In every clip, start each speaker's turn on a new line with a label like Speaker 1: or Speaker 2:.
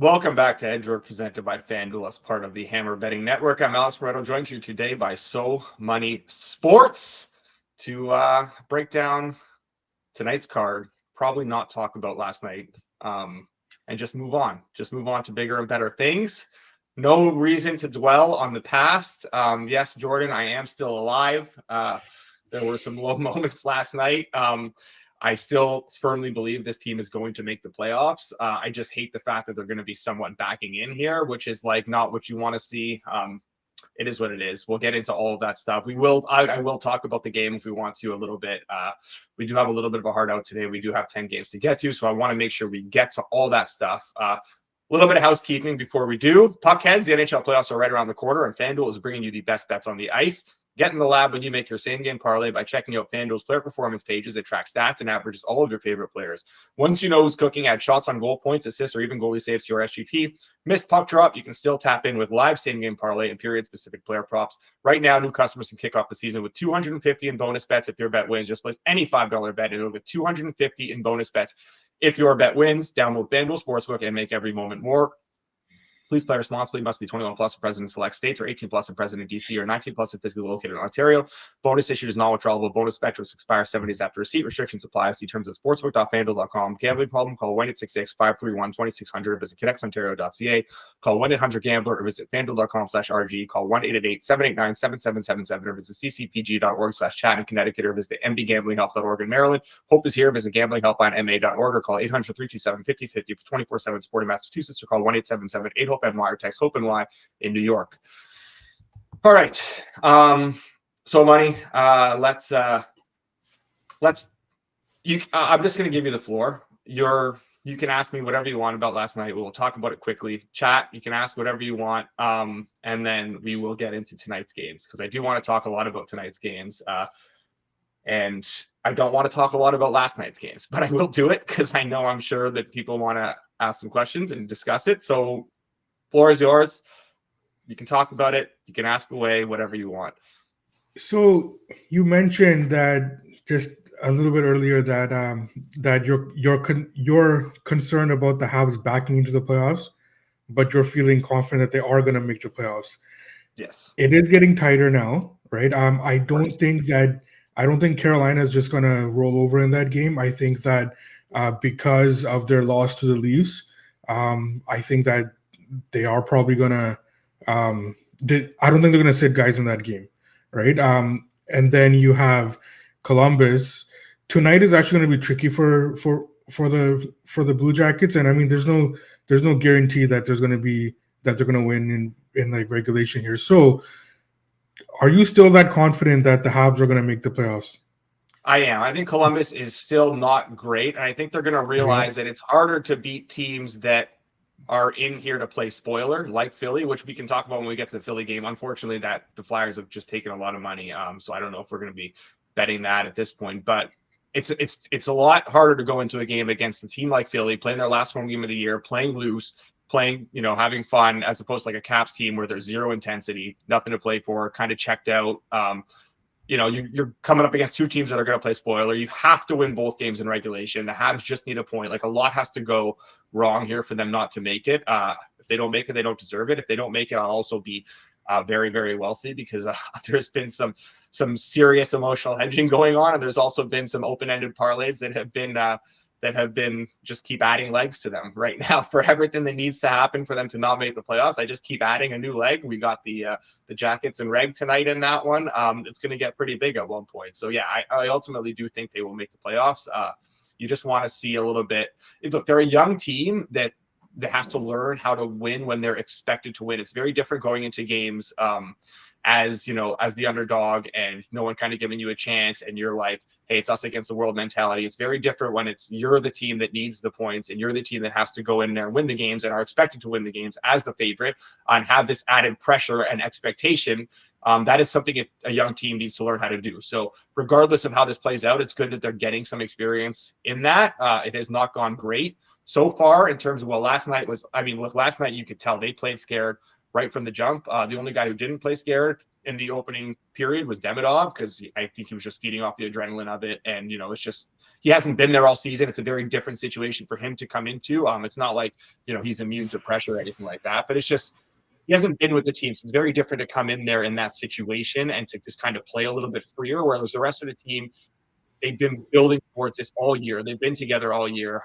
Speaker 1: Welcome back to Edge Report presented by FanDuel as part of the Hammer Betting Network. I'm Alex Moretto, joined you today by So Money Sports to break down tonight's card, probably not talk about last night, and just move on. Just move on to bigger and better things. No reason to dwell on the past. Yes, Jordan, I am still alive. There were some low moments last night. I still firmly believe this team is going to make the playoffs. I just hate the fact that they're going to be somewhat backing in here, which is like not what you want to see. It is what it is. We'll get into all of that stuff. I will talk about the game if we want to a little bit. We do have a little bit of a hard out today. We do have 10 games to get to, so I want to make sure we get to all that stuff. A little bit of housekeeping before we do. Puckheads, the NHL playoffs are right around the corner, and FanDuel is bringing you the best bets on the ice. Get in the lab when you make your same-game parlay by checking out FanDuel's player performance pages. It tracks stats and averages all of your favorite players. Once you know who's cooking, add shots on goal, points, assists, or even goalie saves to your SGP. Missed puck drop, you can still tap in with live same-game parlay and period-specific player props. Right now, new customers can kick off the season with $250 in bonus bets if your bet wins. Just place any $5 bet and you'll get $250 in bonus bets if your bet wins. Download FanDuel Sportsbook and make every moment more. Please play responsibly. Must be 21 plus and present in select states, or 18 plus and present in DC, or 19 plus and physically located in Ontario. Bonus issued is non-withdrawable. Bonus metrics expire 7 days after receipt. Restrictions apply. See terms at sportsbook.fanduel.com. Gambling problem? Call 1-866-531-2600 or visit connexontario.ca. Call 1-800-GAMBLER or visit fanduel.com/RG. Call 1-888-789-7777 or visit ccpg.org/chat in Connecticut or visit mbgamblinghelp.org in Maryland. Hope is here. Visit gamblinghelplinema.org or call 800-327-5050 for 24/7 support in Massachusetts or call 1-877-8-HOPE-NY or text HOPENY in New York. All right. So Money, I'm just going to give you the floor. You can ask me whatever you want about last night. We'll talk about it quickly. Chat, you can ask whatever you want. And then we will get into tonight's games because I do want to talk a lot about tonight's games. And I don't want to talk a lot about last night's games, but I will do it because I'm sure that people want to ask some questions and discuss it. So floor is yours. You can talk about it. You can ask away, whatever you want.
Speaker 2: So you mentioned that just a little bit earlier that you're concerned about the Habs backing into the playoffs, but you're feeling confident that they are going to make the playoffs.
Speaker 1: Yes,
Speaker 2: it is getting tighter now, right? I don't think Carolina is just going to roll over in that game. I think that because of their loss to the Leafs, I think that they are probably going to. I don't think they're going to sit guys in that game, right? And then you have Columbus. Tonight is actually going to be tricky for the Blue Jackets, and I mean, there's no guarantee that they're going to win in like regulation here. So, are you still that confident that the Habs are going to make the playoffs?
Speaker 1: I am. I think Columbus is still not great, and I think they're going to realize that it's harder to beat teams that are in here to play spoiler, like Philly, which we can talk about when we get to the Philly game. Unfortunately, that the Flyers have just taken a lot of money, so I don't know if we're going to be betting that at this point. But it's a lot harder to go into a game against a team like Philly, playing their last home game of the year, playing loose, playing, having fun, as opposed to like a Caps team where there's zero intensity, nothing to play for, kind of checked out. You're coming up against two teams that are going to play spoiler. You have to win both games in regulation. The Habs just need a point. Like, a lot has to go wrong here for them not to make it. If they don't make it, they don't deserve it. If they don't make it, I'll also be very, very wealthy because there's been some serious emotional hedging going on, and there's also been some open-ended parlays that have been just keep adding legs to them right now for everything that needs to happen for them to not make the playoffs. I just keep adding a new leg. We got the Jackets and Reg tonight in that one. It's going to get pretty big at one point. So yeah, I ultimately do think they will make the playoffs. You just want to see a little bit. Look, they're a young team that has to learn how to win when they're expected to win. It's very different going into games as the underdog and no one kind of giving you a chance and you're like, hey, it's us against the world mentality. It's very different when you're the team that needs the points and you're the team that has to go in there and win the games and are expected to win the games as the favorite and have this added pressure and expectation. That is something a young team needs to learn how to do. So regardless of how this plays out, it's good that they're getting some experience in that. It has not gone great so far in terms of, last night you could tell they played scared right from the jump. The only guy who didn't play scared in the opening period was Demidov, because I think he was just feeding off the adrenaline of it. And, it's just, he hasn't been there all season. It's a very different situation for him to come into. It's not like, he's immune to pressure or anything like that, but it's just, he hasn't been with the team. So it's very different to come in there in that situation and to just kind of play a little bit freer, whereas the rest of the team, they've been building towards this all year. They've been together all year.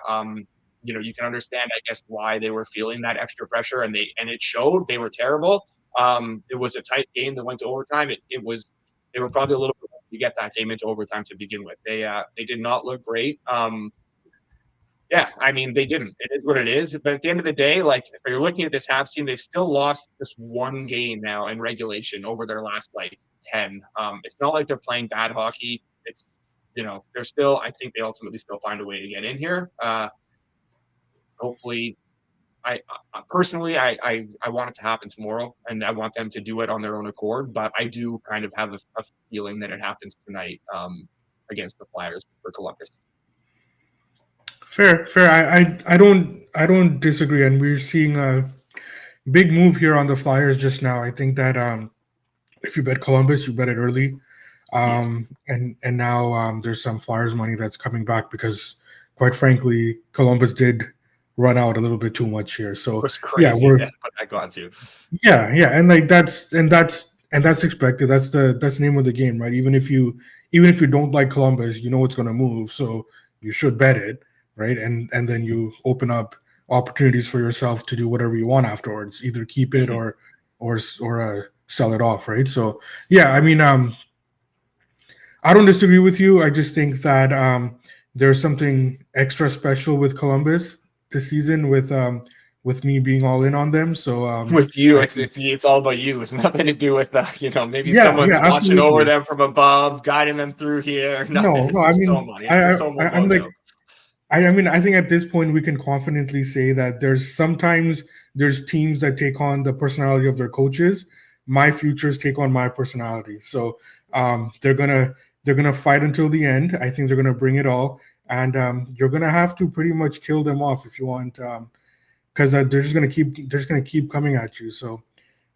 Speaker 1: You can understand, I guess, why they were feeling that extra pressure, and it showed. They were terrible. It was a tight game that went to overtime. They were probably a little bit to get that game into overtime to begin with. They did not look great. Yeah, I mean, they didn't. It is what it is. But at the end of the day, like, if you're looking at this Habs team, they've still lost this one game now in regulation over their last 10. It's not like they're playing bad hockey. It's they're still. I think they ultimately still find a way to get in here. Hopefully, I personally, I want it to happen tomorrow, and I want them to do it on their own accord. But I do kind of have a feeling that it happens tonight against the Flyers for Columbus.
Speaker 2: Fair. I don't disagree, and we're seeing a big move here on the Flyers just now. I think that if you bet Columbus, you bet it early.
Speaker 1: Yes.
Speaker 2: And now there's some Flyers money that's coming back because, quite frankly, Columbus did run out a little bit too much here. So
Speaker 1: it was crazy, but I got to.
Speaker 2: Yeah, and that's expected. That's the name of the game, right? Even if you don't like Columbus, you know it's going to move, so you should bet it, right? And then you open up opportunities for yourself to do whatever you want afterwards, either keep it or sell it off, right? So yeah, I mean, I don't disagree with you. I just think that there's something extra special with Columbus this season with me being all in on them. So
Speaker 1: with you, it's all about you. It's nothing to do with maybe someone's watching
Speaker 2: absolutely
Speaker 1: over them from above, guiding them through here.
Speaker 2: No, I mean, I think at this point we can confidently say that there's teams that take on the personality of their coaches. My futures take on my personality. So they're gonna fight until the end. I think they're gonna bring it all, and you're gonna have to pretty much kill them off if you want, because they're just gonna keep coming at you. So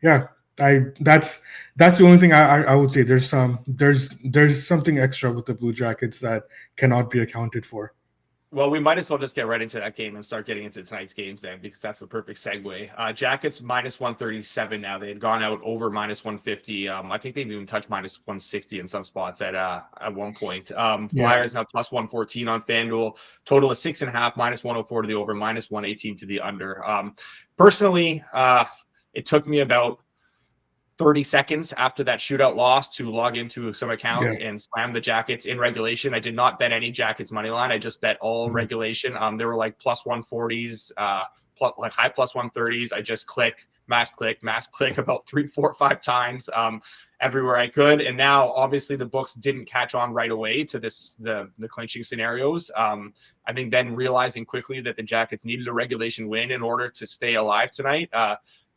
Speaker 2: yeah, that's the only thing I would say. There's something extra with the Blue Jackets that cannot be accounted for.
Speaker 1: Well, we might as well just get right into that game and start getting into tonight's games then, because that's the perfect segue. Jackets minus 137 now. They had gone out over minus 150. I think they've even touched minus 160 in some spots at one point. Flyers now plus 114 on FanDuel. Total of 6.5, minus 104 to the over, minus 118 to the under. Personally, it took me about 30 seconds after that shootout loss to log into some accounts and slam the Jackets in regulation. I did not bet any Jackets money line. I just bet all regulation. There were like plus 140s, like high plus 130s. I just mass click about 3, 4, 5 times everywhere I could. And now obviously the books didn't catch on right away to the clinching scenarios. I think then realizing quickly that the Jackets needed a regulation win in order to stay alive tonight.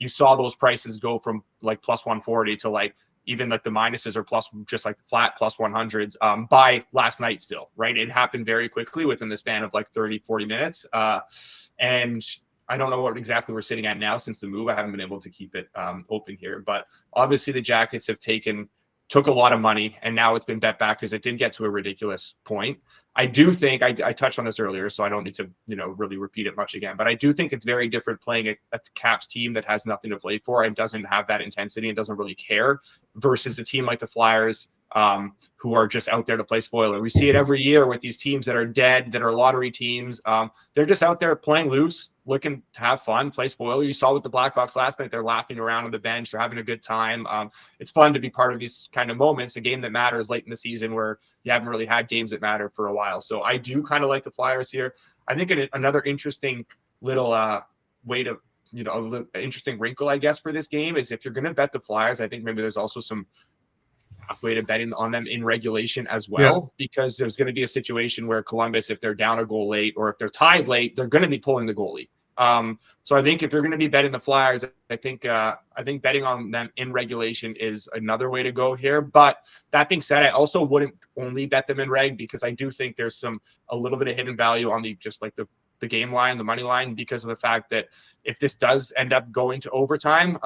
Speaker 1: You saw those prices go from like plus 140 to like even like the minuses are plus just like flat plus 100s by last night still, right? It happened very quickly within the span of like 30, 40 minutes. And I don't know what exactly we're sitting at now since the move. I haven't been able to keep it open here, but obviously the Jackets have took a lot of money, and now it's been bet back because it did get to a ridiculous point. I do think I touched on this earlier, so I don't need to really repeat it much again. But I do think it's very different playing a Caps team that has nothing to play for and doesn't have that intensity and doesn't really care versus a team like the Flyers, who are just out there to play spoiler. We see it every year with these teams that are dead, that are lottery teams. They're just out there playing loose, looking to have fun, play spoiler. You saw with the Blackhawks last night, they're laughing around on the bench. They're having a good time. It's fun to be part of these kind of moments, a game that matters late in the season where you haven't really had games that matter for a while. So I do kind of like the Flyers here. I think another interesting little way to, interesting wrinkle, I guess, for this game is if you're going to bet the Flyers, I think maybe there's also some way to betting on them in regulation as well, because there's going to be a situation where Columbus, if they're down a goal late or if they're tied late, they're going to be pulling the goalie. So I think if you're going to be betting the Flyers, I think betting on them in regulation is another way to go here. But that being said, I also wouldn't only bet them in reg because I do think there's a little bit of hidden value on the game line, the money line, because of the fact that if this does end up going to overtime,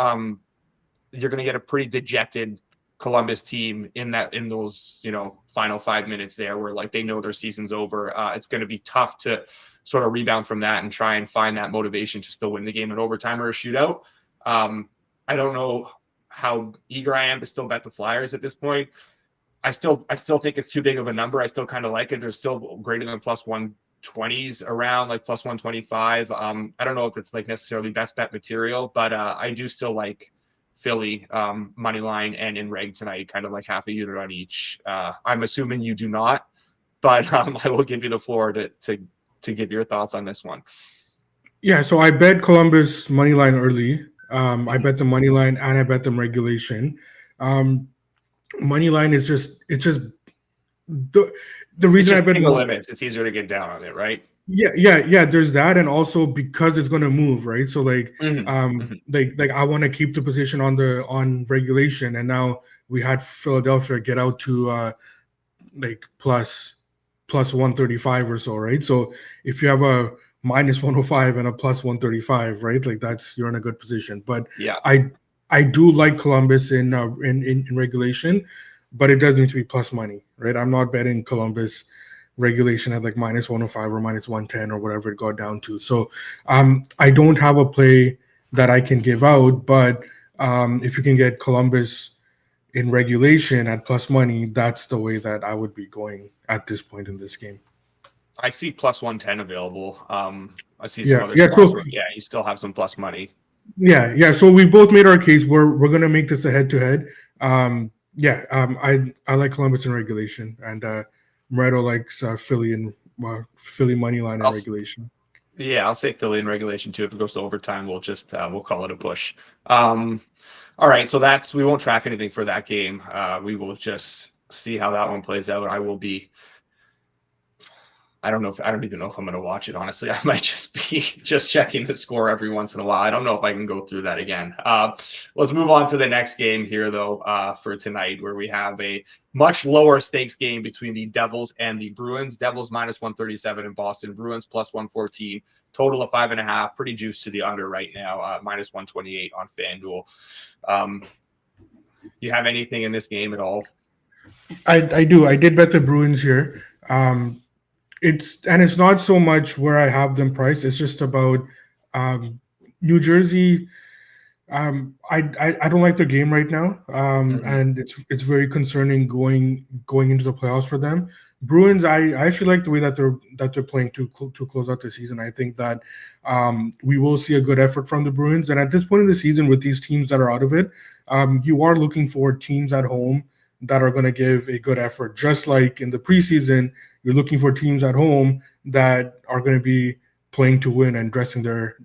Speaker 1: you're going to get a pretty dejected Columbus team in those, final 5 minutes there where like they know their season's over. It's going to be tough to sort of rebound from that and try and find that motivation to still win the game in overtime or a shootout. I don't know how eager I am to still bet the Flyers at this point. I still think it's too big of a number. I still kind of like it. There's still greater than plus 120s around, like plus 125. I don't know if it's like necessarily best bet material, but I do still like Philly money line and in reg tonight, kind of like half a unit on each. I'm assuming you do not, but I will give you the floor to give your thoughts on this one.
Speaker 2: Yeah, so I bet Columbus money line early. I bet the money line and I bet them regulation. Money line is just the reason I bet
Speaker 1: limits. It's easier to get down on it, right?
Speaker 2: Yeah. There's that, and also because it's going to move, right? So like, like I want to keep the position on regulation, and now we had Philadelphia get out to like plus 135 or so, right? So if you have a minus 105 and a plus 135, right? Like you're in a good position. But
Speaker 1: yeah,
Speaker 2: I do like Columbus in regulation, but it does need to be plus money, right? I'm not betting Columbus regulation at like minus 105 or minus 110 or whatever it got down to. So I don't have a play that I can give out, but if you can get Columbus in regulation at plus money, that's the way that I would be going at this point in this game.
Speaker 1: I see plus 110 available. I see
Speaker 2: some
Speaker 1: other spots where, you still have some plus money.
Speaker 2: Yeah. So we both made our case. We're gonna make this a head-to-head. I like Columbus in regulation, and Moretto likes Philly money line in regulation.
Speaker 1: Yeah, I'll say Philly in regulation too. If it goes to overtime, we'll just we'll call it a push. All right, so we won't track anything for that game. We will just see how that one plays out. I don't even know if I'm going to watch it, honestly. I might just be checking the score every once in a while. I don't know if I can go through that again. Let's move on to the next game here, though, for tonight, where we have a much lower stakes game between the Devils and the Bruins. Devils minus 137 in Boston, Bruins plus 114, total of 5.5. Pretty juiced to the under right now, minus 128 on FanDuel. Do you have anything in this game at all?
Speaker 2: I do. I did bet the Bruins here. It's not so much where I have them priced. It's just about New Jersey. I don't like their game right now, and it's very concerning going into the playoffs for them. Bruins, I actually like the way that they're playing to close out the season. I think that we will see a good effort from the Bruins, and at this point in the season, with these teams that are out of it, you are looking for teams at home that are going to give a good effort. Just like in the preseason, you're looking for teams at home that are going to be playing to win and dressing their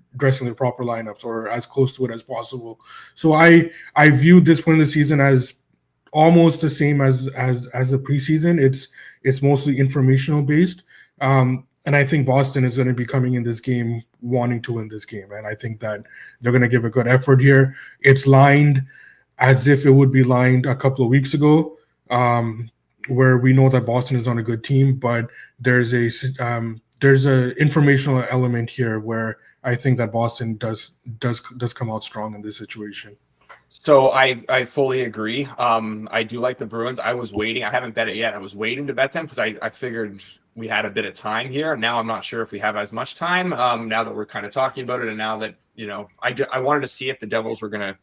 Speaker 2: proper lineups or as close to it as possible. So I view this point in the season as almost the same as the preseason. It's mostly informational based. And I think Boston is going to be coming in this game wanting to win this game. And I think that they're going to give a good effort here. It's lined as if it would be lined a couple of weeks ago, where we know that Boston is on a good team, but there's a informational element here where I think that Boston does come out strong in this situation.
Speaker 1: So I fully agree. I do like the Bruins. I was waiting. I haven't bet it yet. I was waiting to bet them because I figured we had a bit of time here. Now I'm not sure if we have as much time now that we're kind of talking about it. And now that, I wanted to see if the Devils were going to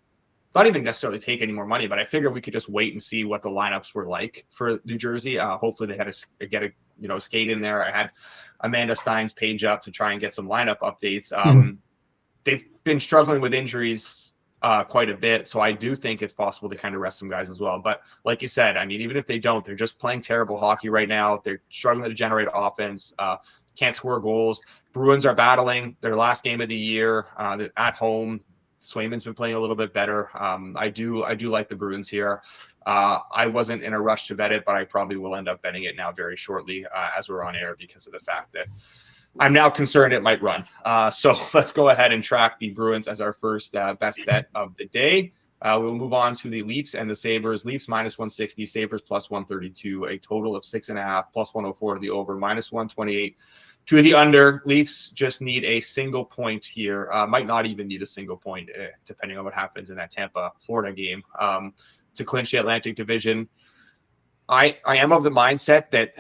Speaker 1: not even necessarily take any more money, but I figured we could just wait and see what the lineups were like for New Jersey. Hopefully they had to get a skate in there. I had Amanda Stein's page up to try and get some lineup updates. They've been struggling with injuries quite a bit, so I do think it's possible to kind of rest some guys as well. But like you said, I mean, even if they don't, they're just playing terrible hockey right now. They're struggling to generate offense, can't score goals. Bruins are battling their last game of the year at home. Swayman's been playing a little bit better. I do like the Bruins here. I wasn't in a rush to bet it, but I probably will end up betting it now very shortly as we're on air because of the fact that I'm now concerned it might run. So let's go ahead and track the Bruins as our first best bet of the day. We'll move on to the Leafs and the Sabres. Leafs minus 160, Sabres plus 132, a total of 6.5, plus 104 to the over, minus 128 to the under. Leafs just need a single point here. Might not even need a single point, depending on what happens in that Tampa-Florida game. to clinch the Atlantic Division. I am of the mindset that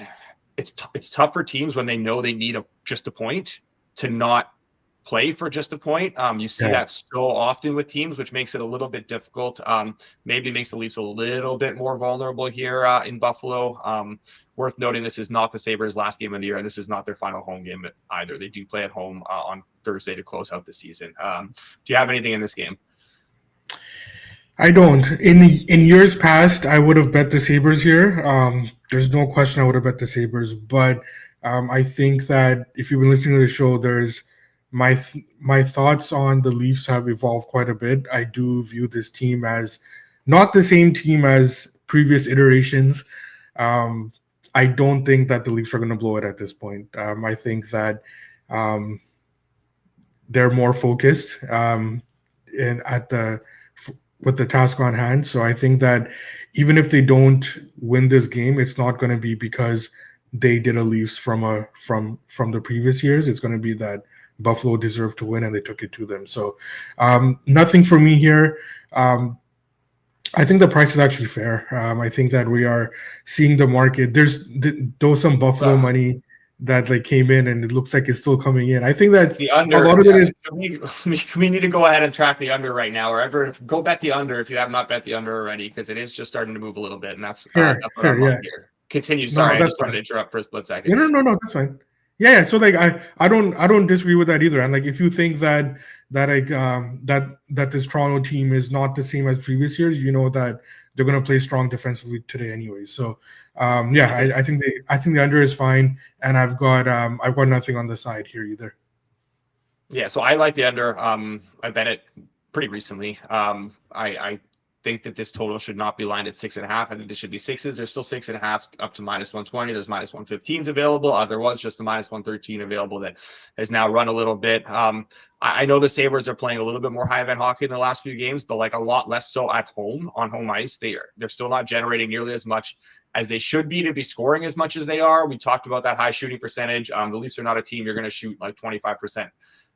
Speaker 1: it's tough for teams when they know they need just a point to not play for just a point. You see that so often with teams, which makes it a little bit difficult. Maybe makes the Leafs a little bit more vulnerable here in Buffalo. Worth noting, this is not the Sabres' last game of the year, and this is not their final home game either. They do play at home on Thursday to close out the season. Do you have anything in this game?
Speaker 2: I don't. In years past, I would have bet the Sabres here. There's no question I would have bet the Sabres, but I think that if you've been listening to the show, there's my thoughts on the Leafs have evolved quite a bit. I do view this team as not the same team as previous iterations. I don't think that the Leafs are going to blow it at this point. I think that they're more focused with the task on hand. So I think that even if they don't win this game, it's not going to be because they did a Leafs from the previous years. It's going to be that Buffalo deserved to win and they took it to them. So nothing for me here. I think the price is actually fair. I think that we are seeing the market. There's some Buffalo money that came in, and it looks like it's still coming in. I think that
Speaker 1: the under.
Speaker 2: A lot of it
Speaker 1: we need to go ahead and track the under right now, or go bet the under if you have not bet the under already, because it is just starting to move a little bit, and that's
Speaker 2: fair. Yeah.
Speaker 1: Here. Continue. Sorry, I just wanted to interrupt for a split second.
Speaker 2: No, that's fine. Yeah. So I don't disagree with that either. And if you think that this Toronto team is not the same as previous years, you know that they're going to play strong defensively today anyway. So I think the under is fine, and I've got nothing on the side here either.
Speaker 1: Yeah, so I like the under. I bet it pretty recently. I think that this total should not be lined at 6.5. I think this should be 6s. There's still 6.5 up to -120. There's -115s available. There was just a -113 available that has now run a little bit. I know the Sabres are playing a little bit more high event hockey in the last few games, but a lot less so at home on home ice. They're still not generating nearly as much as they should be to be scoring as much as they are. We talked about that high shooting percentage. The Leafs are not a team you're going to shoot 25%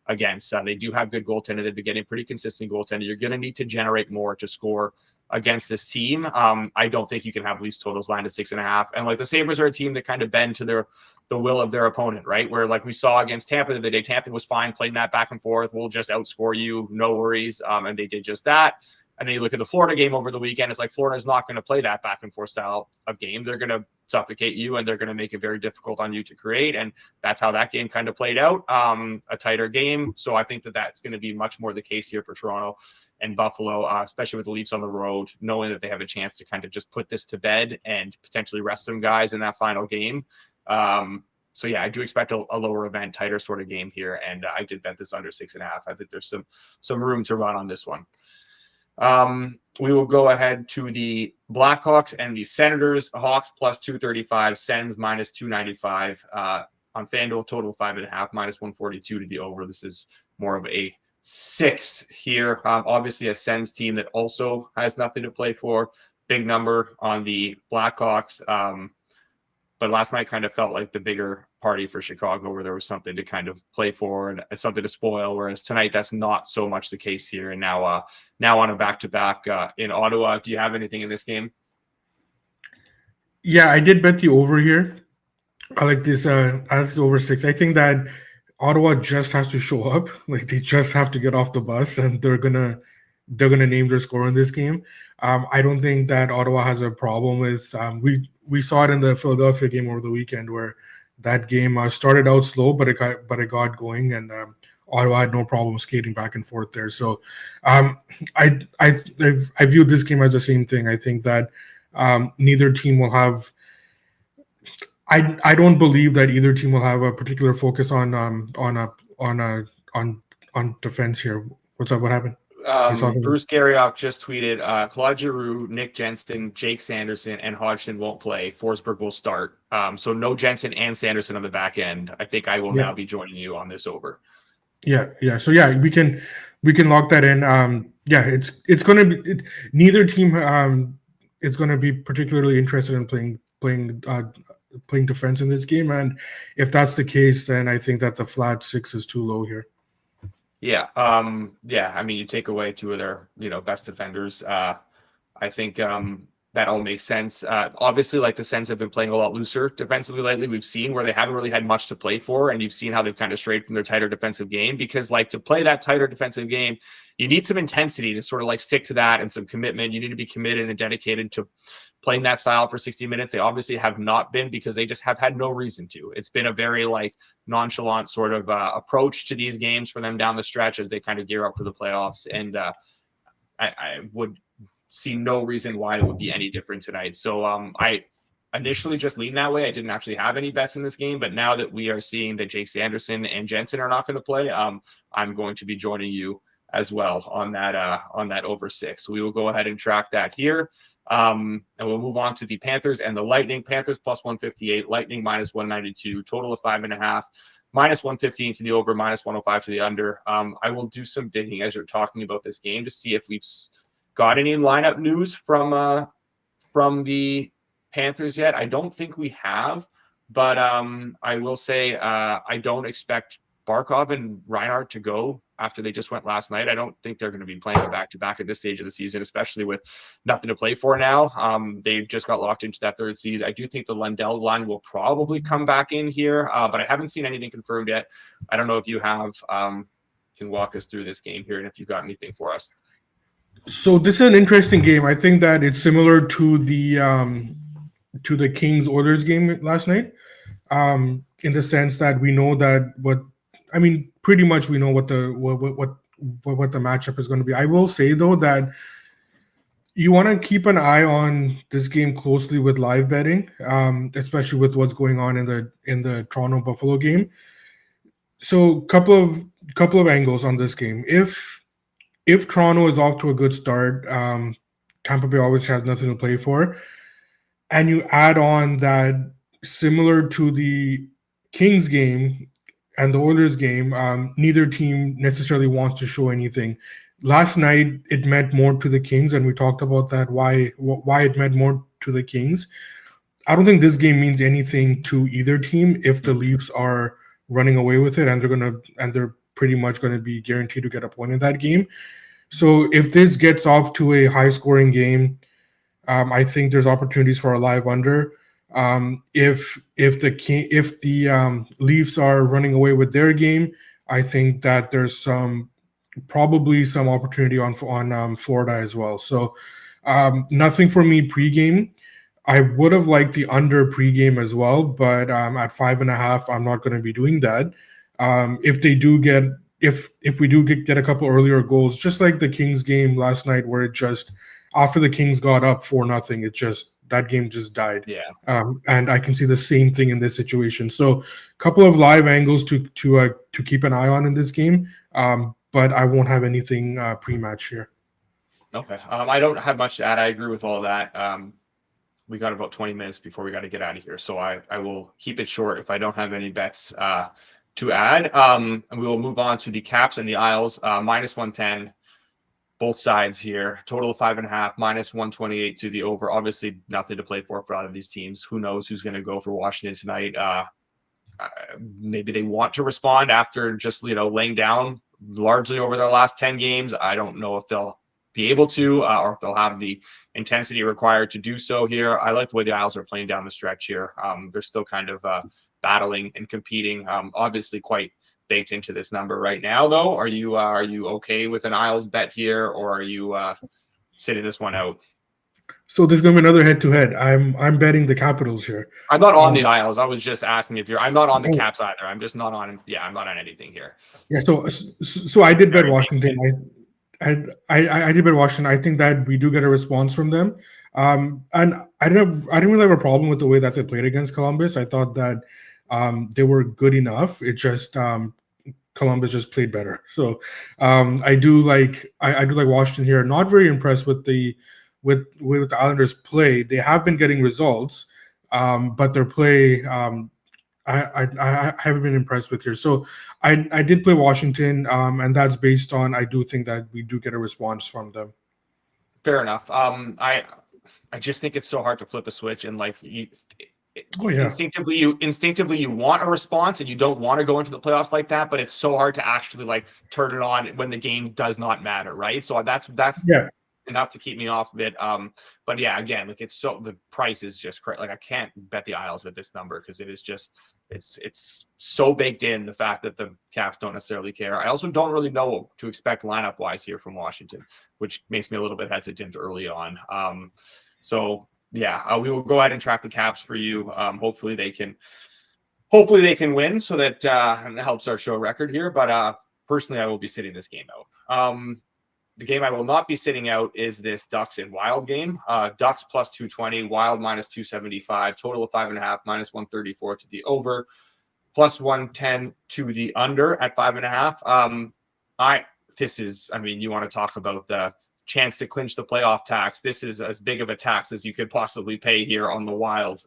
Speaker 1: against. They do have good goaltending. They've been getting pretty consistent goaltending. You're going to need to generate more to score against this team. I don't think you can have Leafs totals lined at 6.5. And the Sabres are a team that kind of bend to the will of their opponent, right? Where we saw against Tampa the other day, Tampa was fine playing that back and forth. We'll just outscore you, no worries. And they did just that. And then you look at the Florida game over the weekend, it's Florida's not going to play that back and forth style of game. They're going to suffocate you, and they're going to make it very difficult on you to create. And that's how that game kind of played out, a tighter game. So I think that that's going to be much more the case here for Toronto and Buffalo, especially with the Leafs on the road, knowing that they have a chance to kind of just put this to bed and potentially rest some guys in that final game. So yeah, I do expect a lower event, tighter sort of game here. And I did bet this under 6.5. I think there's some room to run on this one. We will go ahead to the Blackhawks and the Senators. Hawks plus 235, Sens minus 295. On FanDuel, total 5.5, minus 142 to the over. This is more of a 6 here. Obviously a Sens team that also has nothing to play for. Big number on the Blackhawks. But last night kind of felt like the bigger party for Chicago, where there was something to kind of play for and something to spoil. Whereas tonight, that's not so much the case here. And now on a back-to-back in Ottawa. Do you have anything in this game?
Speaker 2: Yeah, I did bet the over here. I like this. I like the over 6. I think that Ottawa just has to show up. They just have to get off the bus, and they're gonna name their score in this game. I don't think that Ottawa has a problem with. We saw it in the Philadelphia game over the weekend, where that game started out slow, but it got going, and Ottawa had no problem skating back and forth there. So I view this game as the same thing. I think that neither team will have. I don't believe that either team will have a particular focus on defense here. What's up? What happened?
Speaker 1: Bruce Garriock just tweeted, Claude Giroux, Nick Jensen, Jake Sanderson, and Hodgson won't play. Forsberg will start. So no Jensen and Sanderson on the back end. I think I will now be joining you on this over. Yeah.
Speaker 2: So we can lock that in. It's going to be neither team is going to be particularly interested in playing defense in this game, and if that's the case, then I think that the flat 6 is too low here.
Speaker 1: Yeah. I mean, you take away two of their, best defenders. I think that all makes sense. Obviously, like the Sens have been playing a lot looser defensively lately. We've seen where they haven't really had much to play for, and you've seen how they've kind of strayed from their tighter defensive game, because like to play that tighter defensive game, you need some intensity to sort of like stick to that, and some commitment. You need to be committed and dedicated to playing that style for 60 minutes. They obviously have not been, because they just have had no reason to. It's been a very like nonchalant sort of approach to these games for them down the stretch as they kind of gear up for the playoffs. And I would see no reason why it would be any different tonight. So I initially just leaned that way. I didn't actually have any bets in this game, but now that we are seeing that Jake Sanderson and Jensen are not going to play, I'm going to be joining you as well on that over 6. So we will go ahead and track that here. And we'll move on to the Panthers and the Lightning. Panthers plus 158, Lightning minus 192, total of 5.5, minus 115 to the over, minus 105 to the under. I will do some digging as you're talking about this game to see if we've got any lineup news from the Panthers yet. I don't think we have, but I will say I don't expect Barkov and Reinhart to go after they just went last night. I don't think they're going to be playing back-to-back at this stage of the season, especially with nothing to play for now. They just got locked into that third seed. I do think the Lundell line will probably come back in here, but I haven't seen anything confirmed yet. I don't know if you have can walk us through this game here and if you've got anything for us.
Speaker 2: So this is an interesting game. I think that it's similar to the Kings Oilers game last night, in the sense that we know that pretty much we know what the matchup is going to be. I will say though that you want to keep an eye on this game closely with live betting, especially with what's going on in the Toronto Buffalo game. So couple of angles on this game. If Toronto is off to a good start, Tampa Bay always has nothing to play for, and you add on that similar to the Kings game and the Oilers game, neither team necessarily wants to show anything. Last night, it meant more to the Kings, and we talked about that, why it meant more to the Kings. I don't think this game means anything to either team if the Leafs are running away with it, and they're pretty much going to be guaranteed to get a point in that game. So if this gets off to a high-scoring game, I think there's opportunities for a live under. If the Leafs are running away with their game, I think that there's probably some opportunity on Florida as well. So nothing for me pregame. I would have liked the under pregame as well, but at 5.5, I'm not going to be doing that. If we do get a couple earlier goals, just like the Kings game last night, where it just after the Kings got up 4-0, that game just died.
Speaker 1: Yeah.
Speaker 2: And I can see the same thing in this situation. So a couple of live angles to keep an eye on in this game, but I won't have anything pre-match here.
Speaker 1: Okay. I don't have much to add. I agree with all that. We got about 20 minutes before we got to get out of here, so I will keep it short if I don't have any bets to add. And we will move on to the Caps and the Isles, minus 110. Both sides here, total of 5.5, minus 128 to the over. Obviously, nothing to play for either of these teams. Who knows who's going to go for Washington tonight? Maybe they want to respond after just laying down largely over their last 10 games. I don't know if they'll be able to, or if they'll have the intensity required to do so here. I like the way the Isles are playing down the stretch here. They're still kind of battling and competing. Obviously, quite baked into this number right now, though. Are you okay with an Isles bet here, or are you sitting this one out?
Speaker 2: So there's going to be another head-to-head. I'm betting the Capitals here.
Speaker 1: I'm not on the Isles. I was just asking if you're. I'm not on the Caps either. I'm just not on. Yeah, I'm not on anything here.
Speaker 2: Yeah. So I did bet Washington. I did bet Washington. I think that we do get a response from them. And I didn't really have a problem with the way that they played against Columbus. I thought that they were good enough. It just Columbus just played better. So I do like Washington here. Not very impressed with the Islanders' play. They have been getting results, but their play I haven't been impressed with here. So I did play Washington, and that's based on I do think that we do get a response from them.
Speaker 1: Fair enough. I just think it's so hard to flip a switch and instinctively you want a response and you don't want to go into the playoffs like that, but it's so hard to actually turn it on when the game does not matter, right? So that's enough to keep me off of it. But yeah, again, like the price is just crazy. Like I can't bet the Isles at this number because it is just it's so baked in the fact that the Caps don't necessarily care. I also don't really know what to expect lineup wise here from Washington, which makes me a little bit hesitant early on. So yeah, we will go ahead and track the Caps for you. Hopefully they can win so that it helps our show record here. But personally, I will be sitting this game out. The game I will not be sitting out is this Ducks and Wild game. Ducks plus 220, Wild minus 275, total of 5.5, minus 134 to the over, plus 110 to the under at 5.5. You want to talk about the chance to clinch the playoff tax. This is as big of a tax as you could possibly pay here on the Wild.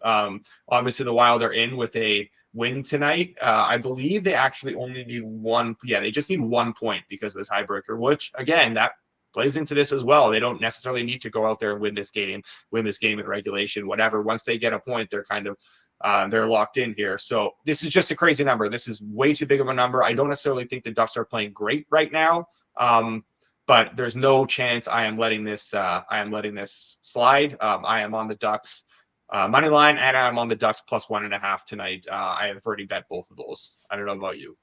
Speaker 1: Obviously, the Wild are in with a win tonight. I believe they actually only need one. Yeah, they just need 1 point because of the tiebreaker, which again, that plays into this as well. They don't necessarily need to go out there and win this game in regulation, whatever. Once they get a point, they're kind of they're locked in here. So this is just a crazy number. This is way too big of a number. I don't necessarily think the Ducks are playing great right now. But there's no chance I am letting this slide. I am on the Ducks money line, and I'm on the Ducks plus 1.5 tonight. I have already bet both of those. I don't know about you.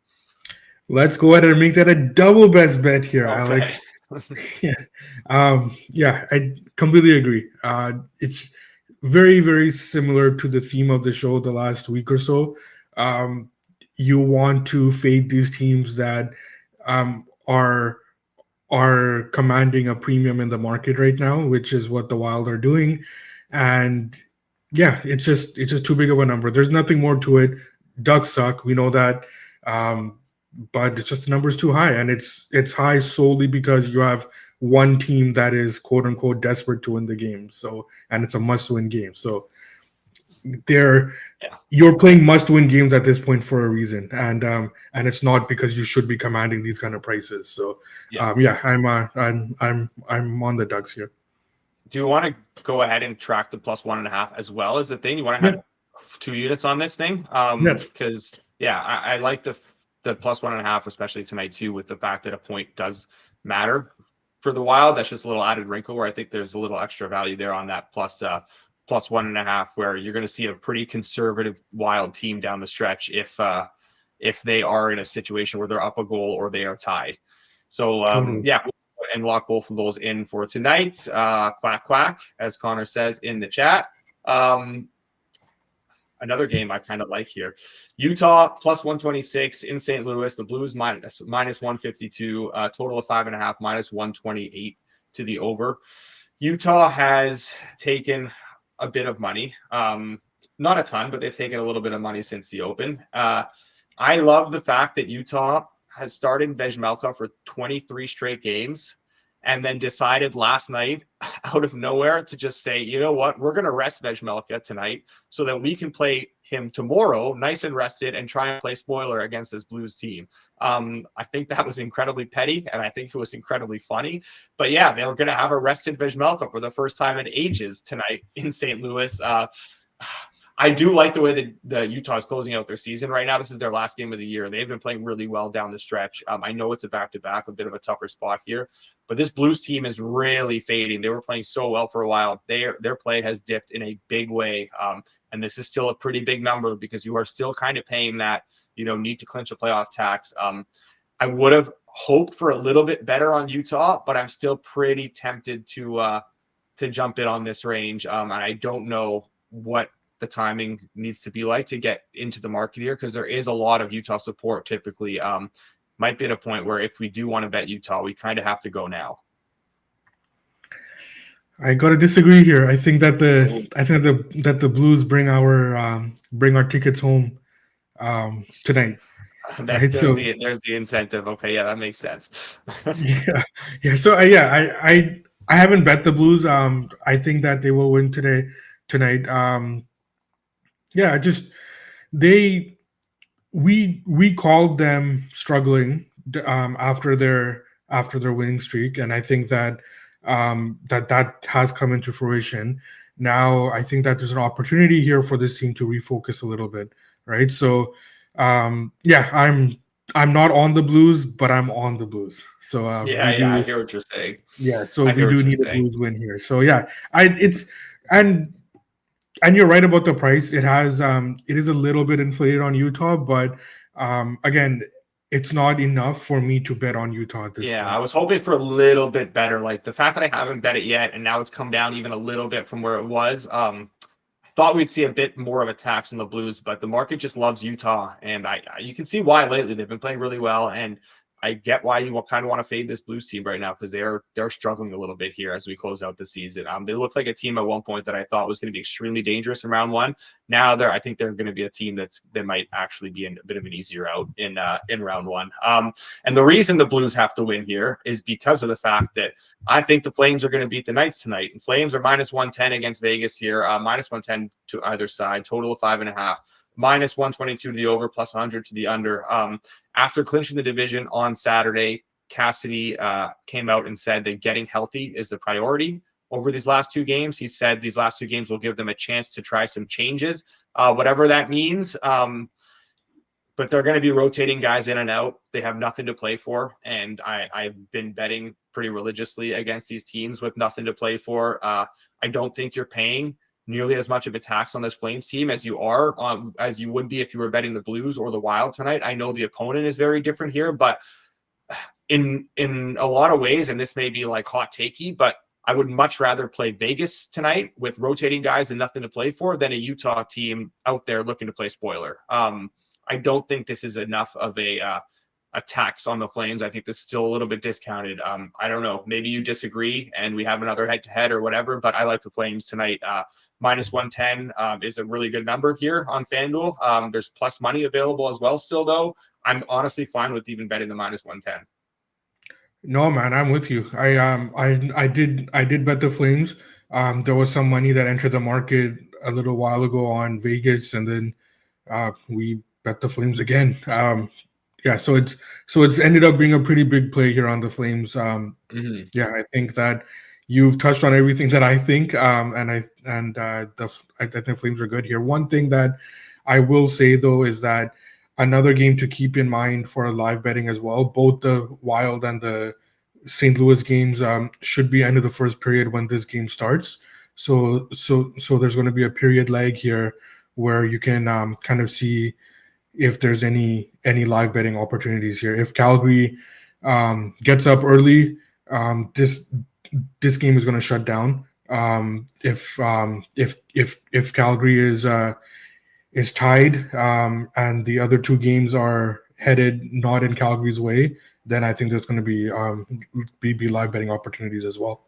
Speaker 2: Let's go ahead and make that a double best bet here, okay. Alex. Yeah, I completely agree. It's very, very similar to the theme of the show the last week or so. You want to fade these teams that are commanding a premium in the market right now, which is what the Wild are doing. And yeah, it's just too big of a number. There's nothing more to it. Ducks suck. We know that. But it's just the number's too high. And it's high solely because you have one team that is quote unquote desperate to win the game. So, and it's a must-win game. So you're playing must-win games at this point for a reason, and it's not because you should be commanding these kind of prices. So, I'm on the Ducks here.
Speaker 1: Do you want to go ahead and track the plus 1.5 as well as the thing? You want to have 2 units on this thing? Because I like the plus 1.5, especially tonight too, with the fact that a point does matter for the Wild. That's just a little added wrinkle where I think there's a little extra value there on that plus 1.5, where you're going to see a pretty conservative Wild team down the stretch if they are in a situation where they're up a goal or they are tied. So and lock both of those in for tonight. Quack quack, as Connor says in the chat. Another game I kind of like here. Utah plus 126 in St. Louis. The Blues minus 152. Total of 5.5, minus 128 to the over. Utah has taken a bit of money. Not a ton, but they've taken a little bit of money since the open. I love the fact that Utah has started Vejmelka for 23 straight games and then decided last night out of nowhere to just say, you know what, we're going to rest Vejmelka tonight so that we can play him tomorrow nice and rested and try and play spoiler against this Blues team. I think that was incredibly petty, and I think it was incredibly funny. But yeah, they were going to have a rested Vejmelka for the first time in ages tonight in St. Louis. I do like the way that the Utah is closing out their season right now. This is their last game of the year. They've been playing really well down the stretch. I know it's a back-to-back, a bit of a tougher spot here, but this Blues team is really fading. They were playing so well for a while. Their play has dipped in a big way, and this is still a pretty big number because you are still kind of paying that, need to clinch a playoff tax. I would have hoped for a little bit better on Utah, but I'm still pretty tempted to jump in on this range, and I don't know what the timing needs to be like to get into the market here, because there is a lot of Utah support typically. Might be at a point where if we do want to bet Utah, we kind of have to go now.
Speaker 2: I gotta disagree here. I think that the Blues bring our tickets home tonight.
Speaker 1: There's the incentive. Okay, yeah, that makes sense.
Speaker 2: yeah. So I haven't bet the Blues. I think that they will win tonight. We called them struggling after their winning streak, and I think that that has come into fruition. Now I think that there's an opportunity here for this team to refocus a little bit, right? So I'm I'm not on the Blues, but I'm on the Blues. So
Speaker 1: Yeah, I hear what you're saying.
Speaker 2: so
Speaker 1: I
Speaker 2: we
Speaker 1: hear what
Speaker 2: do
Speaker 1: you're
Speaker 2: need a
Speaker 1: saying.
Speaker 2: Blues win here. So yeah, it's and you're right about the price. It is a little bit inflated on Utah, but again, it's not enough for me to bet on Utah at this
Speaker 1: Yeah,
Speaker 2: point.
Speaker 1: I was hoping for a little bit better. Like the fact that I haven't bet it yet, and now it's come down even a little bit from where it was. I thought we'd see a bit more of a tax in the Blues, but the market just loves Utah, and you can see why lately. They've been playing really well, and I get why you kind of want to fade this Blues team right now because they're struggling a little bit here as we close out the season. They looked like a team at one point that I thought was going to be extremely dangerous in round one. Now I think they're going to be a team that might actually be in a bit of an easier out in round one. And the reason the Blues have to win here is because of the fact that I think the Flames are going to beat the Knights tonight. And Flames are minus 110 against Vegas here, minus 110 to either side, total of 5.5, minus 122 to the over, plus 100 to the under. After clinching the division on Saturday, Cassidy came out and said that getting healthy is the priority over these last two games. He said these last two games will give them a chance to try some changes, whatever that means. But they're going to be rotating guys in and out. They have nothing to play for. And I've been betting pretty religiously against these teams with nothing to play for. I don't think you're paying nearly as much of a tax on this Flames team as you would be if you were betting the Blues or the Wild tonight. I know the opponent is very different here, but in a lot of ways, and this may be like hot takey, but I would much rather play Vegas tonight with rotating guys and nothing to play for than a Utah team out there looking to play spoiler. I don't think this is enough of a tax on the Flames. I think this is still a little bit discounted. I don't know. Maybe you disagree and we have another head-to-head or whatever, but I like the Flames tonight. Minus 110 is a really good number here on FanDuel. There's plus money available as well still, though. I'm honestly fine with even betting the minus 110.
Speaker 2: No, man, I'm with you. I did bet the Flames. There was some money that entered the market a little while ago on Vegas, and then we bet the Flames again. Yeah, so it's ended up being a pretty big play here on the Flames. Yeah, I think that you've touched on everything that I think, and I think the Flames are good here. One thing that I will say though is that another game to keep in mind for live betting as well. Both the Wild and the St. Louis games should be end of the first period when this game starts. So there's going to be a period lag here where you can kind of see if there's any live betting opportunities here. If Calgary gets up early, this game is going to shut down. If Calgary is tied and the other two games are headed not in Calgary's way, then I think there's going to be live betting opportunities as well.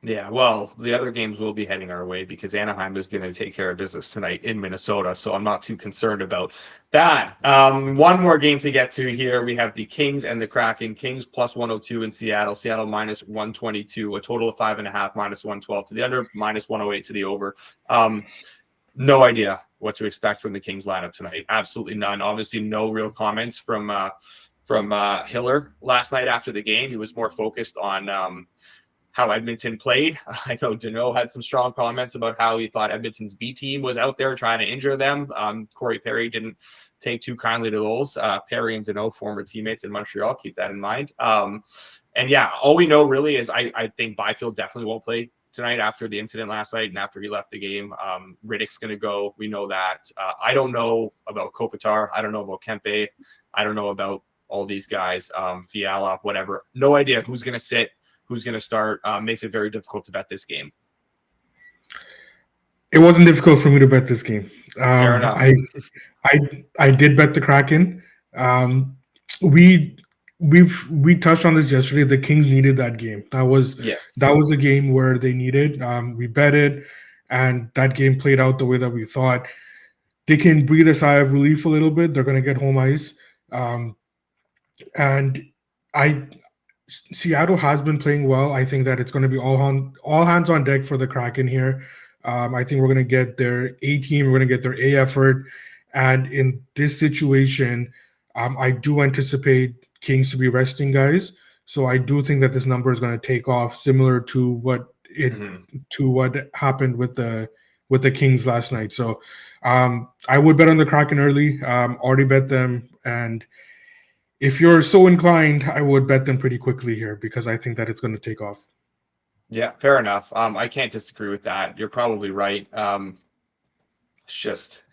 Speaker 1: Yeah, well, the other games will be heading our way because Anaheim is going to take care of business tonight in Minnesota, so I'm not too concerned about that. One more game to get to here. We have the Kings and the Kraken. Kings plus 102 in Seattle. Seattle minus 122, a total of 5.5, minus 112 to the under, minus 108 to the over. No idea what to expect from the Kings lineup tonight. Absolutely none. Obviously, no real comments from Hiller last night after the game. He was more focused on how Edmonton played. I know Deneau had some strong comments about how he thought Edmonton's B team was out there trying to injure them. Corey Perry didn't take too kindly to those. Perry and Deneau, former teammates in Montreal, keep that in mind. And yeah, all we know really is I think Byfield definitely won't play tonight after the incident last night and after he left the game. Riddick's going to go. We know that. I don't know about Kopitar. I don't know about Kempe. I don't know about all these guys, Fiala, whatever. No idea who's going to sit, who's going to start. Makes it very difficult to bet this game.
Speaker 2: It wasn't difficult for me to bet this game.
Speaker 1: Fair enough.
Speaker 2: I did bet the Kraken. We touched on this yesterday. The Kings needed that game. That was a game where they needed. We bet it, and that game played out the way that we thought. They can breathe a sigh of relief a little bit. They're going to get home ice, and Seattle has been playing well. I think that it's going to be all hands on deck for the Kraken here. I think we're going to get their A team. We're going to get their A effort. And in this situation, I do anticipate Kings to be resting guys. So I do think that this number is going to take off, similar to what happened with the Kings last night. So I would bet on the Kraken early. Already bet them, and if you're so inclined, I would bet them pretty quickly here because I think that it's going to take off.
Speaker 1: Yeah, fair enough. I can't disagree with that. You're probably right. It's just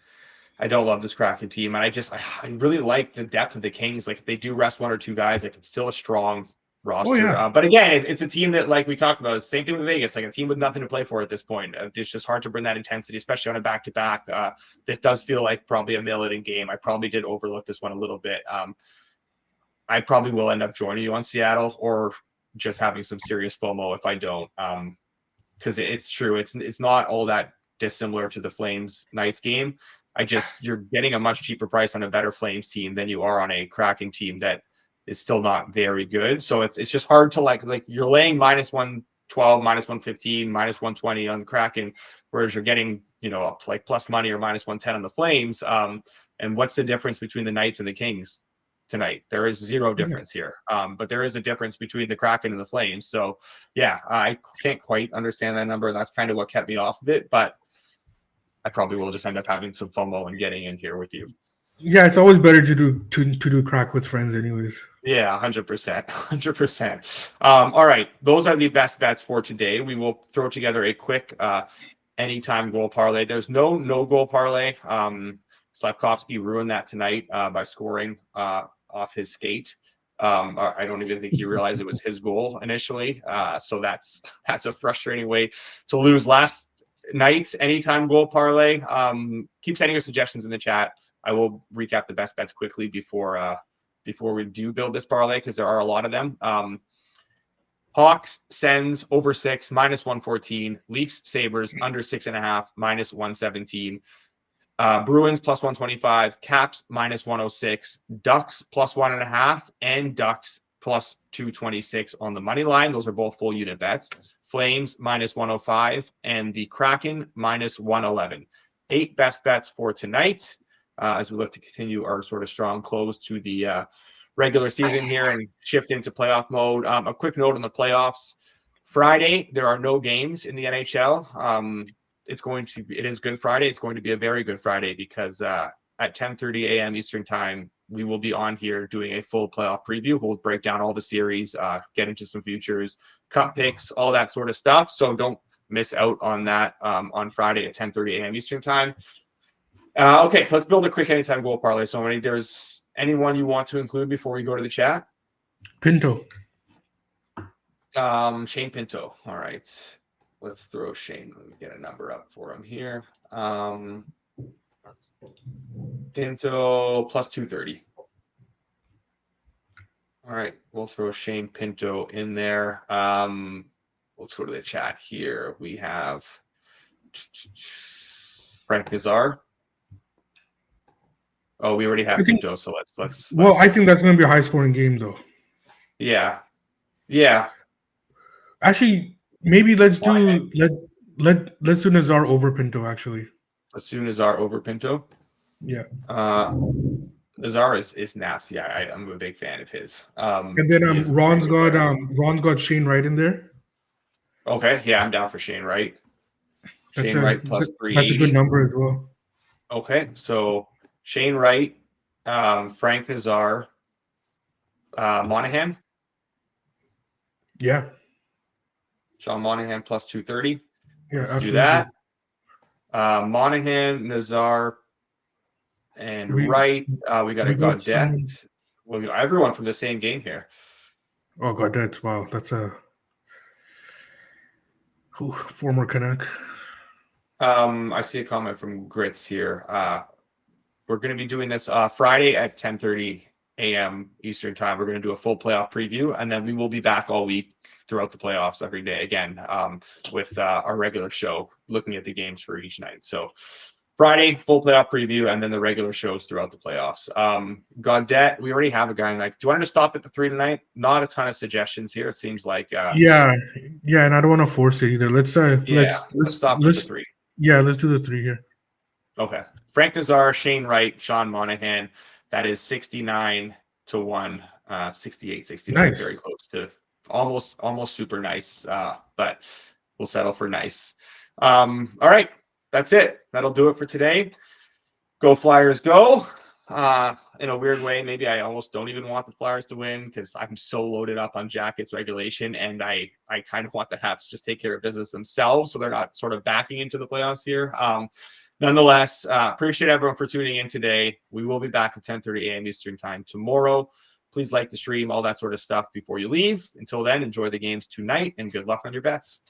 Speaker 1: I don't love this Kraken team, and I really like the depth of the Kings. Like if they do rest one or two guys, like it's still a strong
Speaker 2: Oh
Speaker 1: roster.
Speaker 2: yeah,
Speaker 1: But again, it's a team that, like we talked about, same thing with Vegas, like a team with nothing to play for at this point. It's just hard to bring that intensity, especially on a back-to-back. This does feel like probably a mail-in game. I probably did overlook this one a little bit. I probably will end up joining you on Seattle or just having some serious FOMO if I don't. Because it's true. It's not all that dissimilar to the Flames Knights game. You're getting a much cheaper price on a better Flames team than you are on a Kraken team that is still not very good. So it's just hard to like you're laying minus 112, minus 115, minus 120 on the Kraken, whereas you're getting, like plus money or minus 110 on the Flames. And what's the difference between the Knights and the Kings tonight? There is zero difference here. But there is a difference between the Kraken and the Flames. So yeah, I can't quite understand that number. That's kind of what kept me off of it, but I probably will just end up having some FOMO and getting in here with you.
Speaker 2: Yeah, it's always better to do crack with friends, anyways.
Speaker 1: Yeah, 100%, 100%. All right, those are the best bets for today. We will throw together a quick anytime goal parlay. There's no goal parlay. Slavkovsky ruined that tonight by scoring off his skate. I don't even think he realized it was his goal initially. So that's a frustrating way to lose. Last night's anytime goal parlay. Keep sending your suggestions in the chat. I will recap the best bets quickly before we do build this parlay because there are a lot of them. Hawks, Sens over 6 minus 114. Leafs, Sabres under 6.5 minus 117. Bruins plus 125. Caps minus 106. Ducks plus 1.5 and Ducks plus 226 on the money line. Those are both full unit bets. Flames minus 105 and the Kraken minus 111. 8 best bets for tonight as we look to continue our sort of strong close to the regular season here and shift into playoff mode. A quick note on the playoffs. Friday, there are no games in the NHL. It is Good Friday. It's going to be a very good Friday because at 10:30 a.m. Eastern time, we will be on here doing a full playoff preview. We'll break down all the series, get into some futures, cup picks, all that sort of stuff. So don't miss out on that on Friday at 10:30 a.m. Eastern time. Okay, let's build a quick anytime goal parlay. So there's anyone you want to include before we go to the chat?
Speaker 2: Pinto.
Speaker 1: Shane Pinto. All right. Let's throw Shane. Let me get a number up for him here. Pinto plus 230. All right. We'll throw Shane Pinto in there. Let's go to the chat here. We have Frank Nazar. Oh, we already have Pinto, so let's.
Speaker 2: Well, I think that's going to be a high-scoring game, though.
Speaker 1: Yeah.
Speaker 2: Actually, maybe let's do Nazar over Pinto. Actually,
Speaker 1: let's do Nazar over Pinto.
Speaker 2: Yeah.
Speaker 1: Nazar is nasty. I'm a big fan of his.
Speaker 2: And then Ron's got Shane Wright in there.
Speaker 1: Okay, yeah, I'm down for Shane Wright. Shane Wright plus 380.
Speaker 2: That's a good number as well.
Speaker 1: Okay, so Shane Wright, Frank Nazar, Monahan.
Speaker 2: Yeah.
Speaker 1: Sean Monahan plus 230.
Speaker 2: Yeah,
Speaker 1: let's
Speaker 2: absolutely.
Speaker 1: do that. Monahan, Nazar, and Wright. We got a Gaudette. Well, everyone from the same game here.
Speaker 2: Oh, Gaudette. Wow, that's a former Canuck.
Speaker 1: I see a comment from Grits here. We're going to be doing this Friday at 10:30 a.m. Eastern time. We're going to do a full playoff preview, and then we will be back all week throughout the playoffs every day again with our regular show, looking at the games for each night. So Friday, full playoff preview, and then the regular shows throughout the playoffs. Gaudette, we already have a guy. Do you want to stop at the 3 tonight? Not a ton of suggestions here. It seems like
Speaker 2: yeah, and I don't want to force it either. Let's stop at the 3. Yeah, let's do the 3 here.
Speaker 1: Okay. Frank Nazar, Shane Wright, Sean Monahan. That is 69 to 1, 68, 69. Nice. Very close to almost super nice. But we'll settle for nice. All right. That's it. That'll do it for today. Go Flyers, go. in a weird way, maybe I almost don't even want the Flyers to win because I'm so loaded up on Jackets regulation, and I kind of want the Habs to just take care of business themselves so they're not sort of backing into the playoffs here. Nonetheless, appreciate everyone for tuning in today. We will be back at 10:30 a.m. Eastern time tomorrow. Please like the stream, all that sort of stuff before you leave. Until then, enjoy the games tonight and good luck on your bets.